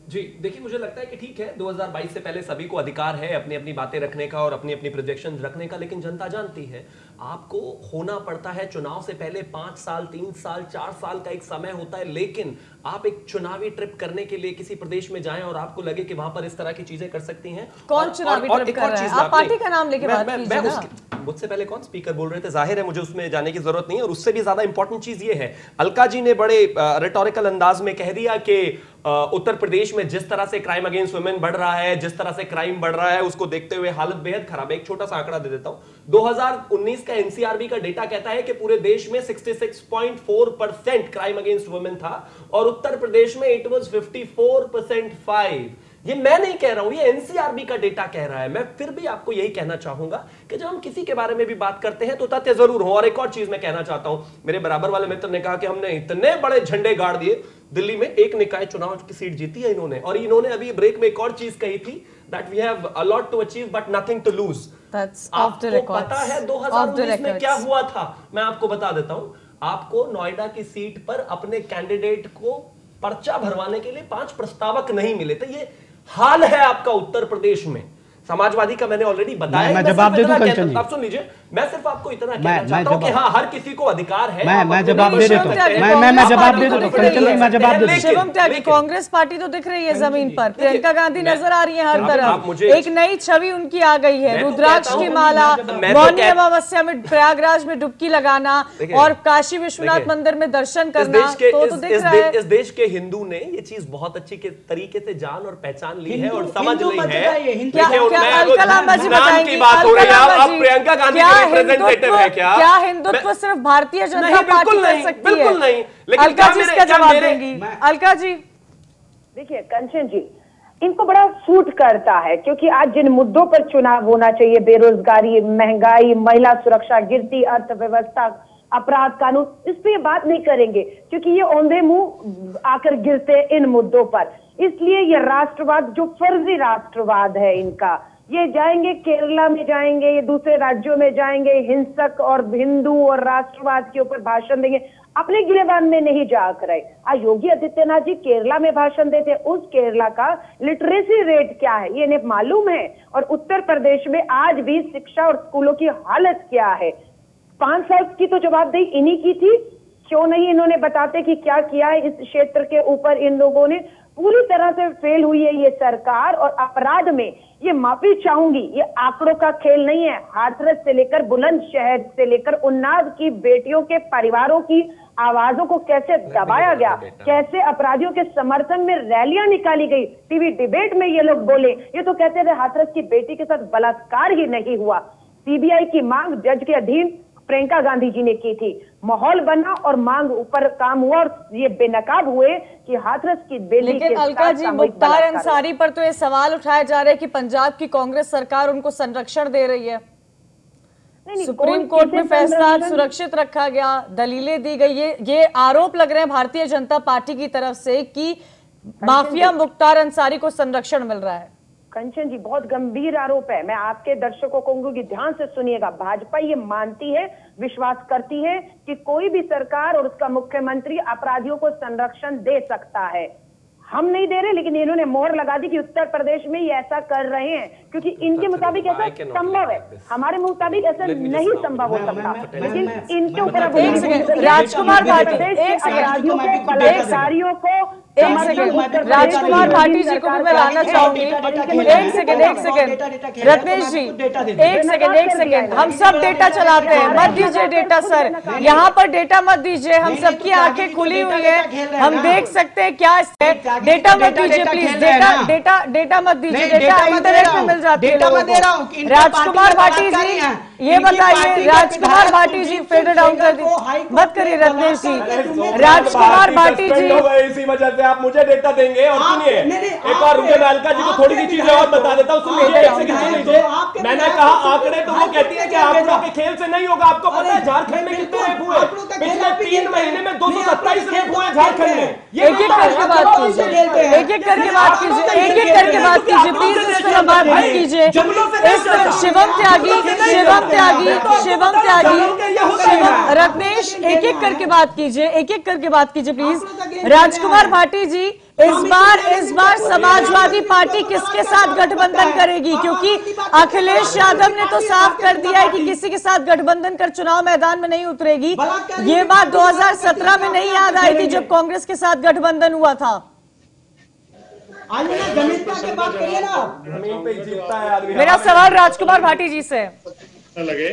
[SPEAKER 8] जी देखिए, मुझे लगता है कि ठीक है 2022 से पहले सभी को अधिकार है अपनी अपनी बातें रखने का और अपनी अपनी प्रोजेक्शंस रखने का, लेकिन जनता जानती है आपको होना पड़ता है चुनाव से पहले 5 साल 3 साल 4 साल का एक समय होता है, लेकिन आप एक चुनावी ट्रिप करने के लिए किसी प्रदेश में जाएं और आपको लगे कि वहां पर इस तरह की चीजें कर सकती हैं।
[SPEAKER 1] कौन चुनावी ट्रिप कर रहा है? आप पार्टी का नाम लेके बात कीजिए ना।
[SPEAKER 8] मुझसे पहले कौन स्पीकर बोल रहे थे, जाहिर है मुझे उसमें जाने की जरूरत नहीं है। और उससे भी ज्यादा इंपॉर्टेंट चीज ये है, अलका जी ने बड़े रिटोरिकल अंदाज में कह दिया कि उत्तर प्रदेश में जिस तरह से क्राइम अगेंस्ट वुमेन बढ़ रहा है, जिस तरह से क्राइम बढ़ रहा है, उसको देखते हुए हालत बेहद खराब है। एक छोटा सा आंकड़ा दे देता हूं, 2019 का एनसीआरबी का डेटा कहता है कि पूरे देश में 66.4% क्राइम अगेंस्ट वुमेन था और उत्तर प्रदेश में इट वाज 54.5। ये मैं नहीं कह रहा हूं, ये एनसीआरबी का डेटा कह रहा है। मैं फिर भी आपको यही कहना चाहूंगा कि जब हम किसी के बारे में भी बात करते हैं तो तथ्य जरूर हो। और एक और चीज मैं कहना चाहता हूं, मेरे बराबर वाले मित्र ने कहा कि हमने इतने बड़े झंडे गाड़ दिए, दिल्ली में एक निकाय चुनाव की सीट जीती है इन्होंने। और इन्होंने अभी ब्रेक में एक और चीज कही थी, that we have a lot to achieve but nothing to lose. आपको पता है 2019 में क्या हुआ था? मैं आपको बता देता हूं। आपको नोएडा की सीट पर अपने कैंडिडेट को पर्चा भरवाने के लिए 5 प्रस्तावक नहीं मिले थे। ये हाल है आपका उत्तर प्रदेश में। समाजवादी का मैंने ऑलरेडी बताया।
[SPEAKER 7] मैं जवाब दे दूं कंचन जी।
[SPEAKER 8] आप सुन लीजिए, मैं सिर्फ आपको इतना कहना चाहता हूं कि हाँ, हर किसी को अधिकार है।
[SPEAKER 7] मैं जवाब दे देता हूं। मैं जवाब दे देता हूं कंचन जी, मैं जवाब दे देता हूं।
[SPEAKER 1] शिवम त्यागी, कांग्रेस पार्टी तो दिख रही है जमीन पर, प्रियंका गांधी नजर आ रही है हर तरफ, एक नई छवि उनकी आ गई है। रुद्राक्ष की माला, मौनी अमावस्या में प्रयागराज में डुबकी लगाना और काशी विश्वनाथ मंदिर में दर्शन करना, तो दिख रहा है।
[SPEAKER 8] इस देश के हिंदू ने ये चीज बहुत अच्छी तरीके से जान और पहचान ली है और समझ ली है। नाम की बात हो रही है, आप प्रियंका गांधी के रिप्रेजेंटेटिव है क्या?
[SPEAKER 1] क्या हिंदुत्व सिर्फ भारतीय जनता पार्टी कर सकती है?
[SPEAKER 8] बिल्कुल नहीं। लेकिन
[SPEAKER 1] अलका जी इसका जवाब देंगी। अलका जी
[SPEAKER 10] देखिए कंचन जी, इनको बड़ा सूट करता है क्योंकि आज जिन मुद्दों पर चुनाव होना चाहिए, बेरोजगारी, महंगाई, महिला सुरक्षा, गिरती अर्थव्यवस्था, अपराध कानून, इस पे बात नहीं करेंगे क्योंकि ये औंधे मुंह आकर गिरते इन मुद्दों पर। इसलिए ये राष्ट्रवाद जो फर्जी राष्ट्रवाद है इनका, ये जाएंगे केरला में जाएंगे, ये दूसरे राज्यों में जाएंगे, हिंसक और हिंदू और राष्ट्रवाद के ऊपर भाषण देंगे, अपने गिरेबान में नहीं जाकर रहे। आज योगी आदित्यनाथ जी केरला में भाषण देते, उस केरला का लिटरेसी रेट क्या है ये इन्हें मालूम है। और उत्तर प्रदेश में आज भी शिक्षा और स्कूलों की हालत क्या है। 5 साल की तो जवाबदेही इन्हीं की थी, क्यों नहीं इन्होंने बताते कि क्या किया है इस क्षेत्र के ऊपर। इन लोगों ने पूरी तरह से फेल हुई है ये सरकार। और अपराध में ये माफी चाहूंगी, ये आंकड़ों का खेल नहीं है। हाथरस से लेकर बुलंदशहर से लेकर उन्नाव की बेटियों के परिवारों की आवाजों को कैसे दबाया गया, कैसे अपराधियों के समर्थन में रैलियां निकाली गई। टीवी डिबेट में ये लोग बोले, ये तो कहते थे हाथरस की बेटी के साथ बलात्कार ही नहीं हुआ। सीबीआई की मांग जज के अधीन प्रियंका गांधी जी ने की थी, माहौल बना और मांग ऊपर काम हुआ और ये बेनकाब हुए कि हाथरस की बेटी।
[SPEAKER 1] लेकिन अलका जी, मुख्तार अंसारी पर तो ये सवाल उठाया जा रहा है कि पंजाब की कांग्रेस सरकार उनको संरक्षण दे रही है। सुप्रीम कोर्ट में फैसला सुरक्षित रखा गया, दलीलें दी गई। ये आरोप लग रहे हैं भारतीय जनता पार्टी की तरफ से कि माफिया मुख्तार अंसारी को संरक्षण मिल रहा है।
[SPEAKER 10] कंचन जी, बहुत गंभीर आरोप है। मैं आपके दर्शकों को कहूंगी ध्यान से सुनिएगा। भाजपा ये मानती है, विश्वास करती है कि कोई भी सरकार और उसका मुख्यमंत्री अपराधियों को संरक्षण दे सकता है। हम नहीं दे रहे, लेकिन इन्होंने मोहर लगा दी कि उत्तर प्रदेश में ये ऐसा कर रहे हैं क्योंकि इनके मुताबिक ऐसा संभव है, हमारे मुताबिक ऐसा नहीं संभव हो सकता। लेकिन इनके ऊपर
[SPEAKER 1] राजकुमार भाटी,
[SPEAKER 10] अपराधियों को, बलात्कारियों को,
[SPEAKER 1] राजकुमार भाटी जी को भी मैं लाना चाहूंगी। एक सेकंड रत्नेश जी, एक सेकंड हम सब डेटा चलाते हैं, मत दीजिए डेटा सर, यहाँ पर डेटा मत दीजिए, हम सबकी आंखें खुली हुई है, हम देख सकते हैं क्या डेटा मत दीजिए प्लीज, डेटा मत दीजिए, डेटा इंटरनेट में मिल जाती है। राजकुमार भाटी जी ये बताइए, राजकुमार भाटी जी फेड डाउन कर दी, मत करिए रत्नेश जी। राजकुमार भाटी जी,
[SPEAKER 8] इसी वजह से आप मुझे डेटा देंगे और सुनिए एक और रुके, मैं अलका जी को थोड़ी सी चीजें और बता देता हूँ। सुनिए, मैंने कहा आंकड़े तो वो कहती है कि आंकड़ों के खेल से नहीं होगा। आपको पता है झारखंड में कितने रेप हुए? पिछले 3 महीने में 227 रेप हुए झारखंड में।
[SPEAKER 1] एक एक करके बात कीजिए, एक एक करके बात कीजिए, एक एक करके बात कीजिए प्लीज, इस तरह बात मत कीजिए। शिवम त्यागी, रत्नेश, एक एक करके बात कीजिए, एक एक करके बात कीजिए प्लीज। राजकुमार भाटी जी, इस बार समाजवादी पार्टी किसके साथ गठबंधन करेगी? क्योंकि अखिलेश यादव ने तो साफ कर दिया है कि किसी के साथ गठबंधन कर चुनाव मैदान में नहीं उतरेगी। ये बात 2017 में नहीं याद आई थी जब कांग्रेस के साथ गठबंधन हुआ था। मेरा सवाल राजकुमार भाटी जी से
[SPEAKER 6] लगे,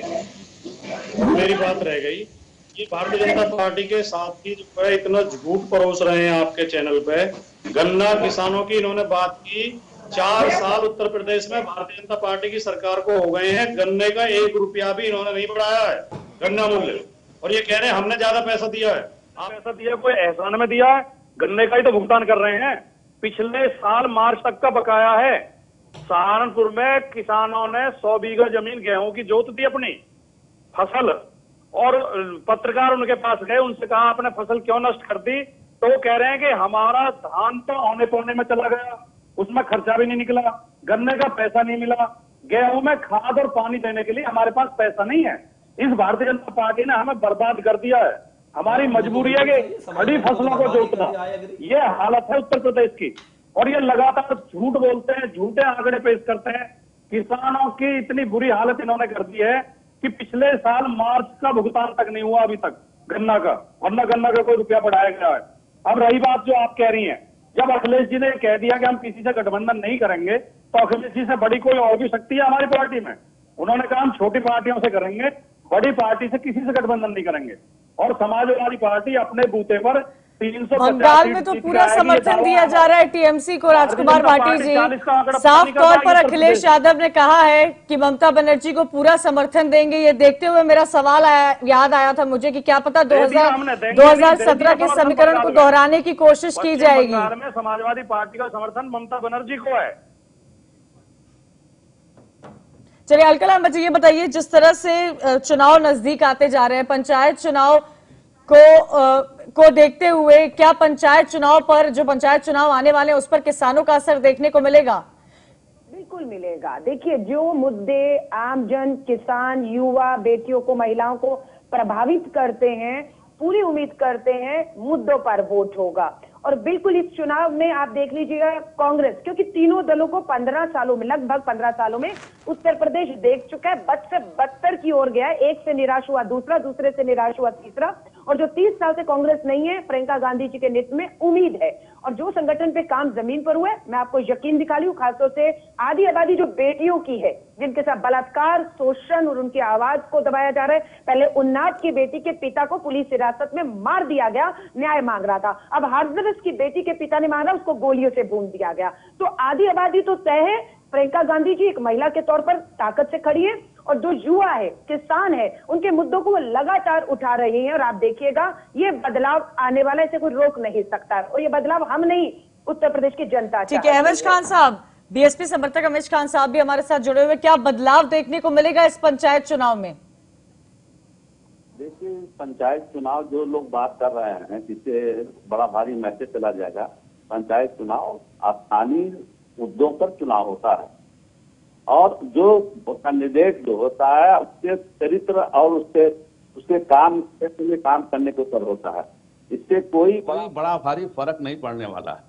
[SPEAKER 6] मेरी बात रह गई। ये भारतीय जनता पार्टी के साथ ही जो है इतना झूठ परोस रहे हैं आपके चैनल पे। गन्ना किसानों की इन्होंने बात की, 4 साल उत्तर प्रदेश में भारतीय जनता पार्टी की सरकार को हो गए हैं, गन्ने का 1 रुपया भी इन्होंने नहीं बढ़ाया है गन्ना मूल्य, और ये कह रहे हैं हमने ज्यादा पैसा दिया है। आप पैसा दिया, कोई एहसान में दिया है? गन्ने का ही तो भुगतान कर रहे हैं। पिछले साल मार्च तक का बकाया है। सहारनपुर में किसानों ने 100 बीघा जमीन गेहूं की जोत दी अपनी फसल, और पत्रकार उनके पास गए, उनसे कहा आपने फसल क्यों नष्ट कर दी? तो वो कह रहे हैं कि हमारा धान तो औने पौने में चला गया, उसमें खर्चा भी नहीं निकला, गन्ने का पैसा नहीं मिला, गेहूं में खाद और पानी देने के लिए हमारे पास पैसा नहीं है। इस भारतीय जनता पार्टी ने हमें बर्बाद कर दिया है। हमारी मजबूरी है कि बड़ी फसलों को जोतना। ये हालत है उत्तर प्रदेश की, और ये लगातार झूठ बोलते हैं, झूठे आंकड़े पेश करते हैं। किसानों की इतनी बुरी हालत इन्होंने कर दी है कि पिछले साल मार्च का भुगतान तक नहीं हुआ अभी तक गन्ना का, वरना गन्ना का कोई रुपया बढ़ाया गया है। अब रही बात जो आप कह रही हैं, जब अखिलेश जी ने कह दिया कि हम किसी से गठबंधन नहीं करेंगे, तो अखिलेश जी से बड़ी कोई और भी शक्ति है हमारी पार्टी में? उन्होंने कहा हम छोटी पार्टियों से करेंगे, बड़ी पार्टी से किसी से गठबंधन नहीं करेंगे। और समाजवादी पार्टी अपने बूते पर 350
[SPEAKER 1] बंगाल में तो पूरा समर्थन दिया जा रहा है टीएमसी को। राजकुमार भाटी जी, साफ तौर पर अखिलेश यादव ने कहा है कि ममता बनर्जी को पूरा समर्थन देंगे। ये देखते हुए मेरा सवाल याद आया था मुझे कि क्या पता 2017 के समीकरण को दोहराने की कोशिश की जाएगी।
[SPEAKER 6] समाजवादी पार्टी का समर्थन ममता बनर्जी को है।
[SPEAKER 1] चलिए अलकलाम बच्चे, ये बताइए, जिस तरह से चुनाव नजदीक आते जा रहे हैं, पंचायत चुनाव को देखते हुए क्या पंचायत चुनाव पर, जो पंचायत चुनाव आने वाले हैं, उस पर किसानों का असर देखने को मिलेगा?
[SPEAKER 10] बिल्कुल मिलेगा। देखिए, जो मुद्दे आमजन, किसान, युवा, बेटियों को, महिलाओं को प्रभावित करते हैं, पूरी उम्मीद करते हैं मुद्दों पर वोट होगा। और बिल्कुल इस चुनाव में आप देख लीजिएगा कांग्रेस, क्योंकि तीनों दलों को 15 सालों में, लगभग 15 सालों में उत्तर प्रदेश देख चुका है, बद से बदतर की ओर गया है। एक से निराश हुआ दूसरा, दूसरे से निराश हुआ तीसरा। और जो 30 साल से कांग्रेस नहीं है, प्रियंका गांधी जी के नेतृत्व में उम्मीद है। और जो संगठन पे काम जमीन पर हुआ है, मैं आपको यकीन दिखा ली हूँ, खासतौर से आधी आबादी जो बेटियों की है, जिनके साथ बलात्कार, शोषण और उनकी आवाज को दबाया जा रहा है। पहले उन्नाव की बेटी के पिता को पुलिस हिरासत में मार दिया गया, न्याय मांग रहा था। अब हाथरस की बेटी के पिता ने मांगा, उसको गोलियों से भून दिया गया। तो आधी आबादी तो तय है। प्रियंका गांधी जी एक महिला के तौर पर ताकत से खड़ी है, और जो युवा है, किसान है, उनके मुद्दों को वो लगातार उठा रही हैं। और आप देखिएगा ये बदलाव आने वाला है, इसे कोई रोक नहीं सकता। और ये बदलाव हम नहीं, उत्तर प्रदेश की जनता।
[SPEAKER 1] ठीक है, अमिश खान साहब, बीएसपी समर्थक अमिश खान साहब भी हमारे साथ जुड़े हुए, क्या बदलाव देखने को मिलेगा इस पंचायत चुनाव में?
[SPEAKER 9] देखिए, पंचायत चुनाव जो लोग बात कर रहे हैं, जिससे बड़ा भारी मैसेज चला जाएगा। पंचायत चुनाव स्थानीय मुद्दों पर चुनाव होता है, और जो कैंडिडेट जो होता है उसके चरित्र और उसके काम करने के ऊपर होता है। इससे कोई बड़ा भारी फर्क नहीं पड़ने वाला है।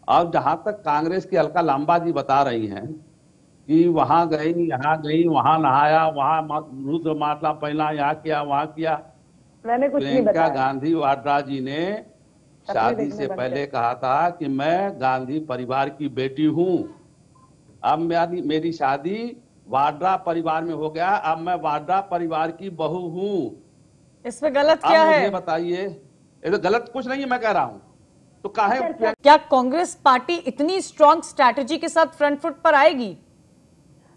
[SPEAKER 9] और जहां तक कांग्रेस की अलका लांबा जी बता रही हैं कि वहां गई, यहाँ गई, वहां नहाया, वहां रुद्र माला पहना, यहाँ किया, वहां किया,
[SPEAKER 10] मैंने कुछ नहीं बताया।
[SPEAKER 9] प्रियंका गांधी वाड्रा जी ने शादी से पहले कहा था कि मैं गांधी परिवार की बेटी हूं। अब मेरी शादी वाड्रा परिवार में हो गया, अब मैं वाड्रा परिवार की बहू हूं।
[SPEAKER 1] इसमें गलत क्या है?
[SPEAKER 9] मुझे बताइए। ये तो गलत कुछ नहीं है, मैं कह रहा हूं। तो काहे
[SPEAKER 1] क्या कांग्रेस पार्टी इतनी स्ट्रॉन्ग स्ट्रैटेजी के साथ फ्रंट फुट पर आएगी?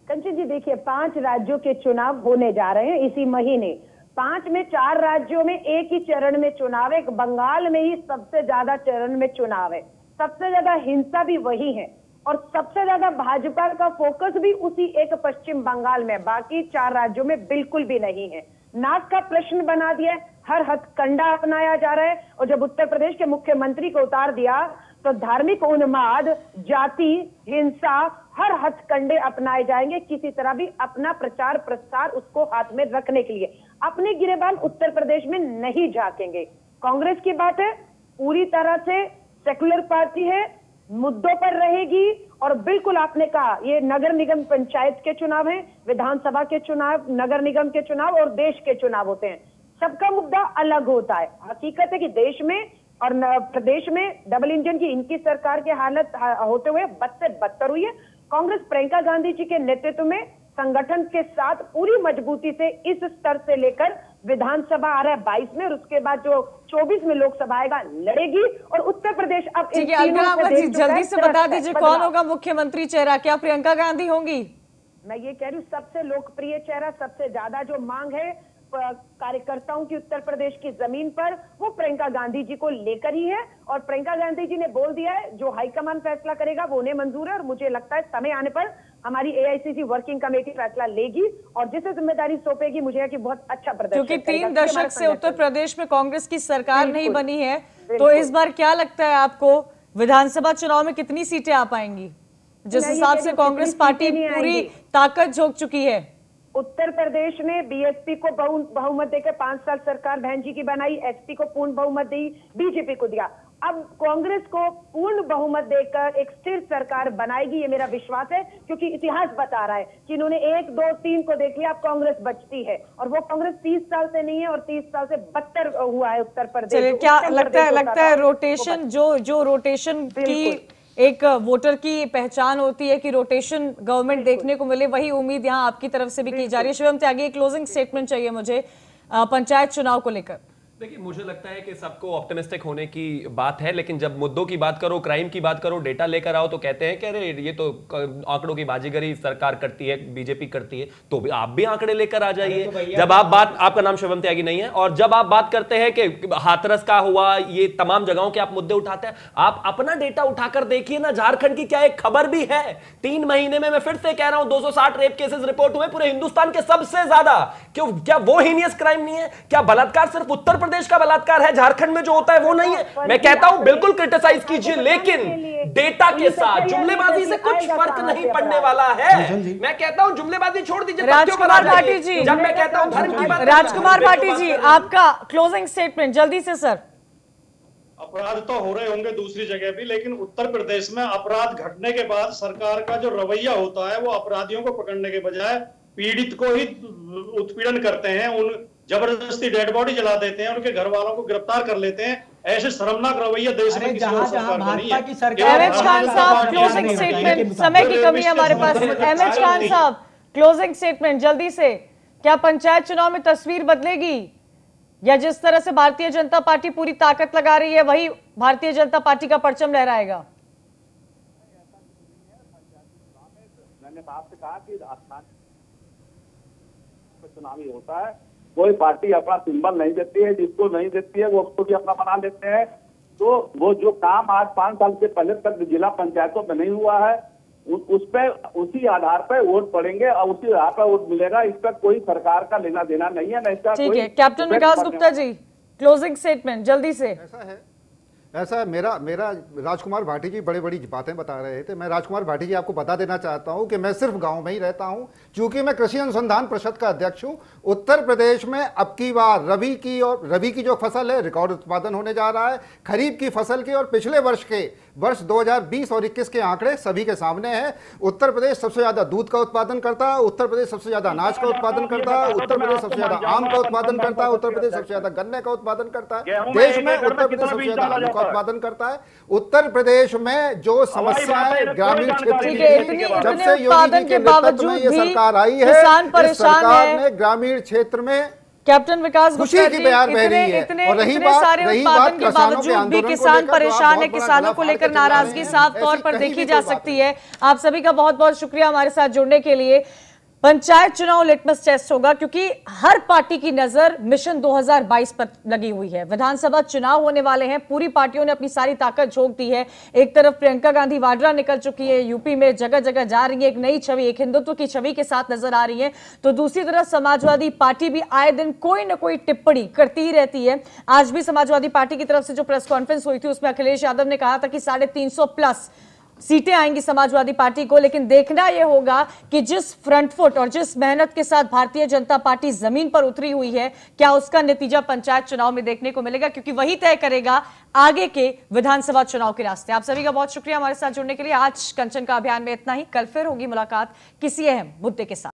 [SPEAKER 10] कंचन जी, देखिए 5 राज्यों के चुनाव होने जा रहे हैं इसी महीने। 5 में 4 राज्यों में एक ही चरण में चुनाव है। बंगाल में ही सबसे ज्यादा चरण में चुनाव है, सबसे ज्यादा हिंसा भी वही है, और सबसे ज्यादा भाजपा का फोकस भी उसी एक पश्चिम बंगाल में। बाकी 4 राज्यों में बिल्कुल भी नहीं है। नाक का प्रश्न बना दिया है, हर हथकंडा अपनाया जा रहा है। और जब उत्तर प्रदेश के मुख्यमंत्री को उतार दिया, तो धार्मिक उन्माद, जाति, हिंसा, हर हथकंडे अपनाए जाएंगे, किसी तरह भी अपना प्रचार प्रसार उसको हाथ में रखने के लिए। अपने गिरेबान उत्तर प्रदेश में नहीं झांकेंगे। कांग्रेस की बात है, पूरी तरह से सेकुलर पार्टी है, मुद्दों पर रहेगी। और बिल्कुल आपने कहा, ये नगर निगम पंचायत के चुनाव हैं, विधानसभा के चुनाव, नगर निगम के चुनाव और देश के चुनाव होते हैं। सबका मुद्दा अलग होता है। हकीकत है कि देश में और प्रदेश में डबल इंजन की इनकी सरकार की हालत होते हुए बद से बदतर हुई है। कांग्रेस प्रियंका गांधी जी के नेतृत्व में संगठन के साथ पूरी मजबूती से इस स्तर से लेकर विधानसभा आ रहा है 22 में, और उसके बाद जो 24 में लोकसभा आएगा लड़ेगी। और उत्तर प्रदेश अब
[SPEAKER 1] ठीक है, जी जल्दी से बता दीजिए कौन होगा मुख्यमंत्री चेहरा? क्या प्रियंका गांधी होंगी?
[SPEAKER 10] मैं ये कह रही हूँ सबसे लोकप्रिय चेहरा, सबसे ज्यादा जो मांग है कार्यकर्ताओं की उत्तर प्रदेश की जमीन पर, वो प्रियंका गांधी जी को लेकर ही है। और प्रियंका गांधी जी ने बोल दिया है जो हाईकमान फैसला करेगा वो उन्हें मंजूर है। और मुझे लगता है समय आने पर हमारी एआईसीसी वर्किंग कमेटी फैसला लेगी और जिसे जिम्मेदारी सौंपेगी मुझे है कि बहुत अच्छा प्रदर्शन
[SPEAKER 1] क्योंकि 3 दशक से उत्तर प्रदेश में कांग्रेस की सरकार नहीं बनी है, तो इस बार क्या लगता है आपको विधानसभा चुनाव में कितनी सीटें आ पाएंगी? जिस हिसाब से कांग्रेस पार्टी पूरी ताकत झोंक चुकी है।
[SPEAKER 10] उत्तर प्रदेश ने बीएसपी को बहुमत देकर 5 साल सरकार बहन जी की बनाई, एसपी को पूर्ण बहुमत दी, बीजेपी को दिया। अब कांग्रेस को पूर्ण बहुमत देकर एक स्थिर सरकार बनाएगी, ये मेरा विश्वास है। क्योंकि इतिहास बता रहा है कि इन्होंने 1, 2, 3 को देख लिया, अब कांग्रेस बचती है। और वो कांग्रेस 30 साल से नहीं है और 30 साल से बदतर हुआ है उत्तर प्रदेश।
[SPEAKER 1] चलिए, क्या लगता है रोटेशन, जो रोटेशन की एक वोटर की पहचान होती है कि रोटेशन गवर्नमेंट देखने को मिले, वही उम्मीद यहाँ आपकी तरफ से भी की जा रही है। शिवम त्यागी, क्लोजिंग स्टेटमेंट चाहिए मुझे पंचायत चुनाव को लेकर।
[SPEAKER 8] देखिए, मुझे लगता है कि सबको ऑप्टिमिस्टिक होने की बात है, लेकिन जब मुद्दों की बात करो, क्राइम की बात करो, डेटा लेकर आओ तो कहते हैं कि अरे ये तो आंकड़ों की बाजीगरी सरकार करती है, बीजेपी करती है। तो भी आप भी आंकड़े लेकर आ जाइए। जब आप बात, आपका नाम शिवम त्यागी नहीं है, और जब आप बात करते हैं कि हाथरस का हुआ, ये तमाम जगहों के आप मुद्दे उठाते हैं, आप अपना डेटा उठाकर देखिए ना। झारखंड की क्या एक खबर भी है, 3 महीने में, मैं फिर से कह रहा हूं, 260 रेप केसेस रिपोर्ट हुए पूरे हिंदुस्तान के सबसे ज्यादा। क्यों, क्या वो हीनियस क्राइम नहीं है? क्या बलात्कार सिर्फ उत्तर प्रदेश का बलात्कार है, झारखंड में जो होता है वो नहीं है? मैं कहता हूं बिल्कुल क्रिटिसाइज कीजिए, लेकिन डेटा के साथ जुमलेबाजी से कुछ फर्क नहीं पड़ने वाला है। मैं कहता हूं जुमलेबाजी छोड़ दीजिए।
[SPEAKER 1] राजकुमार भाटी जी,
[SPEAKER 8] जब मैं कहता हूं धर्म की बात,
[SPEAKER 1] राजकुमार भाटी जी आपका क्लोजिंग स्टेटमेंट जल्दी से सर।
[SPEAKER 6] अपराध तो हो रहे होंगे दूसरी जगह भी, लेकिन उत्तर प्रदेश में अपराध घटने के बाद सरकार का जो रवैया होता है वो अपराधियों को पकड़ने के बजाय पीड़ित को ही उत्पीड़न करते हैं, उन जबरदस्ती डेड बॉडी जला देते हैं, उनके घर वालों को गिरफ्तार कर लेते हैं। ऐसे शर्मनाक रवैया देश में किसी और सरकार का नहीं है।
[SPEAKER 1] एमएच खान साहब क्लोजिंग स्टेटमेंट, समय की कमी है हमारे पास। एमएच खान साहब क्लोजिंग स्टेटमेंट जल्दी से। क्या पंचायत चुनाव में तस्वीर बदलेगी, या जिस तरह से भारतीय जनता पार्टी पूरी ताकत लगा रही है वही भारतीय जनता पार्टी का परचम लहराएगा?
[SPEAKER 9] मैंने आपसे कहा कि चुनावी होता है, कोई पार्टी अपना सिंबल नहीं देती है, जिसको नहीं देती है वो उसको भी अपना बना लेते हैं। तो वो जो काम आज 5 साल से पहले तक जिला पंचायतों में नहीं हुआ है, उस पे उसी आधार पर वोट पड़ेंगे और उसी आधार पर वोट मिलेगा। इस पर कोई सरकार का लेना देना नहीं है, नहीं।
[SPEAKER 1] ठीक है, कैप्टन विकास गुप्ता जी क्लोजिंग स्टेटमेंट जल्दी से।
[SPEAKER 5] ऐसा है मेरा राजकुमार भाटी जी बड़ी बातें बता रहे थे। मैं राजकुमार भाटी जी आपको बता देना चाहता हूं कि मैं सिर्फ गांव में ही रहता हूं, क्योंकि मैं कृषि अनुसंधान परिषद का अध्यक्ष हूं। उत्तर प्रदेश में अब की बार रबी की जो फसल है रिकॉर्ड उत्पादन होने जा रहा है, खरीफ की फसल के और पिछले वर्ष 2020 और 21 के आंकड़े सभी के सामने हैं। उत्तर प्रदेश सबसे ज्यादा दूध का उत्पादन करता है, उत्तर प्रदेश सबसे ज्यादा अनाज का उत्पादन करता है, उत्तर प्रदेश सबसे ज्यादा आम का उत्पादन करता है, उत्तर प्रदेश सबसे ज्यादा गन्ने का उत्पादन करता है। देश में उत्तर प्रदेश सबसे ज्यादा आलू का उत्पादन करता है। उत्तर प्रदेश में जो समस्याएं ग्रामीण क्षेत्र की, जब से योगी जी के नेतृत्व में ये सरकार आई है, इस सरकार ने ग्रामीण क्षेत्र में
[SPEAKER 1] कैप्टन विकास गुप्ता जी, इतने सारे उत्पादन के बावजूद भी किसान परेशान है। किसानों को लेकर नाराजगी साफ तौर पर देखी जा सकती है। आप सभी का बहुत बहुत शुक्रिया हमारे साथ जुड़ने के लिए। पंचायत चुनाव लिटमस टेस्ट होगा, क्योंकि हर पार्टी की नजर मिशन 2022 पर लगी हुई है। विधानसभा चुनाव होने वाले हैं, पूरी पार्टियों ने अपनी सारी ताकत झोंक दी है। एक तरफ प्रियंका गांधी वाड्रा निकल चुकी है, यूपी में जगह जगह जा रही है, एक नई छवि, एक हिंदुत्व की छवि के साथ नजर आ रही है। तो दूसरी तरफ समाजवादी पार्टी भी आए दिन कोई ना कोई टिप्पणी करती ही रहती है। आज भी समाजवादी पार्टी की तरफ से जो प्रेस कॉन्फ्रेंस हुई थी उसमें अखिलेश यादव ने कहा था कि 350 प्लस सीटें आएंगी समाजवादी पार्टी को, लेकिन देखना यह होगा कि जिस फ्रंट फुट और जिस मेहनत के साथ भारतीय जनता पार्टी जमीन पर उतरी हुई है, क्या उसका नतीजा पंचायत चुनाव में देखने को मिलेगा, क्योंकि वही तय करेगा आगे के विधानसभा चुनाव के रास्ते। आप सभी का बहुत शुक्रिया हमारे साथ जुड़ने के लिए। आज कंचन का अभियान में इतना ही। कल फिर होगी मुलाकात किसी अहम मुद्दे के साथ।